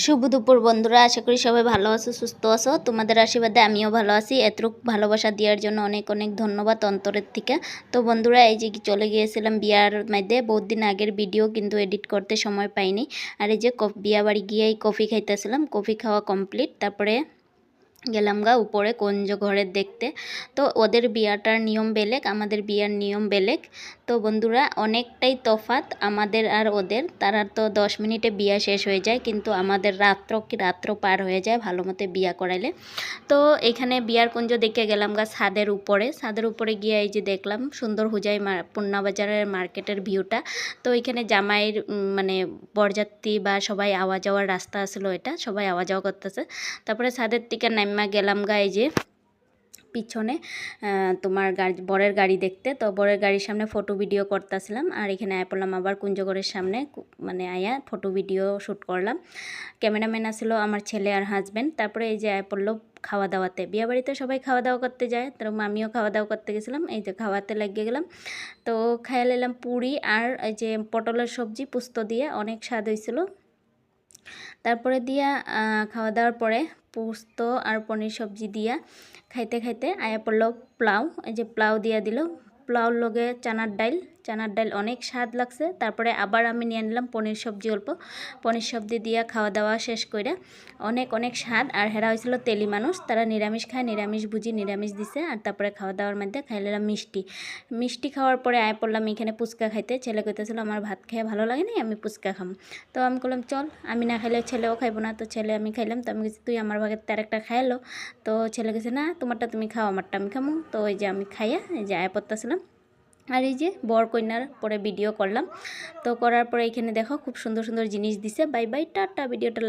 শুভ দুপুর বন্ধুরা, আশা করি সবাই ভালো আছো, সুস্থ আছো। তোমাদের আশীর্বাদে আমিও ভালো আছি। এতটুকু ভালোবাসা দেওয়ার জন্য অনেক অনেক ধন্যবাদ অন্তরের থেকে। তো বন্ধুরা, এই যে চলে গিয়েছিলাম বিয়ার মধ্যে, বহুত দিন আগের ভিডিও কিন্তু এডিট করতে সময় পাইনি। আর এই যে বিয়া বাড়ি গিয়েই কফি খাইতেছিলাম, কফি খাওয়া কমপ্লিট। তারপরে গেলাম গা উপরে কুঞ্জ ঘরের দেখতে। তো ওদের বিয়াটার নিয়ম বেলেগ, আমাদের বিয়ার নিয়ম বেলেগ। তো বন্ধুরা, অনেকটাই তফাৎ আমাদের আর ওদের। তারা তো 10 মিনিটে বিয়া শেষ হয়ে যায়, কিন্তু আমাদের রাত্র পার হয়ে যায় ভালো মতো বিয়া করাইলে। তো এখানে বিয়ার কুঞ্জ দেখে গেলাম গা ছাদের উপরে গিয়ে এই যে দেখলাম সুন্দর হুজাই পূর্ণাবাজারের মার্কেটের ভিউটা। তো এখানে জামাইয়ের মানে বরযাত্রী বা সবাই আওয়া যাওয়ার রাস্তা আসলো, এটা সবাই আওয়া যাওয়া করতেছে। তারপরে ছাদের থেকে নাইমা গেলাম গা এই যে পিছনে তোমার বরের গাড়ি দেখতে। তো বরের গাড়ির সামনে ফটো ভিডিও করতেছিলাম, আর এখানে আয়া পড়লাম আবার কুঞ্জগড়ের সামনে, মানে আয়া ফটো ভিডিও শ্যুট করলাম। ক্যামেরাম্যান আসলো আমার ছেলে আর হাজব্যান্ড। তারপরে এই যে আয়া পড়লো খাওয়া দাওয়াতে। বিয়ে বাড়িতে সবাই খাওয়া দাওয়া করতে যায়, তার আমিও খাওয়া দাওয়া করতে গেছিলাম। এই যে খাওয়াতে লাগিয়ে গেলাম। তো খাইয়া নিলাম পুরি আর এই যে পটলের সবজি পোস্ত দিয়ে, অনেক স্বাদ হয়েছিল। তারপরে দিয়া খাওয়া দাওয়ার পরে পোস্ত আর পনির সবজি দিয়া খাইতে খাইতে আয়া পড়লো পোলাও। এই যে পোলাও দিয়া দিল, পোলাওর লগে চানার ডাল অনেক স্বাদ লাগছে। তারপরে আবার আমি নিয়ে নিলাম পনির সবজি অল্প, পনির সবজি দিয়া খাওয়া দাওয়া শেষ করে অনেক অনেক স্বাদ। আর হেরা হয়েছিল তেলি মানুষ, তারা নিরামিষ খায়, নিরামিষ বুঝি নিরামিষ দিছে। আর তারপরে খাওয়া দাওয়ার মধ্যে খাইলাম মিষ্টি খাওয়ার পরে আয়া পড়লাম এখানে ফুচকা খাইতে। ছেলে কইতেছিল আমার ভাত খেয়ে ভালো লাগে না, আমি ফুচকা খাম। তো আমি বললাম চল, আমি না খাইলে ছেলেও খাইবো না। তো ছেলে আমি খাইলাম। তো আমি গেছি তুই আমার ভাগের তার একটা খাইলো। তো ছেলে গেছে না তোমারটা তুমি খাও, আমারটা আমি খামো। তো ওই যে আমি খাইয়া এই যে আয়া পড়তেছিলাম। আর এই যে বর কন্যার পরে ভিডিও করলাম। তো করার পরে এখানে দেখো খুব সুন্দর সুন্দর জিনিস দিছে। বাই বাই, টাটা, ভিডিওটা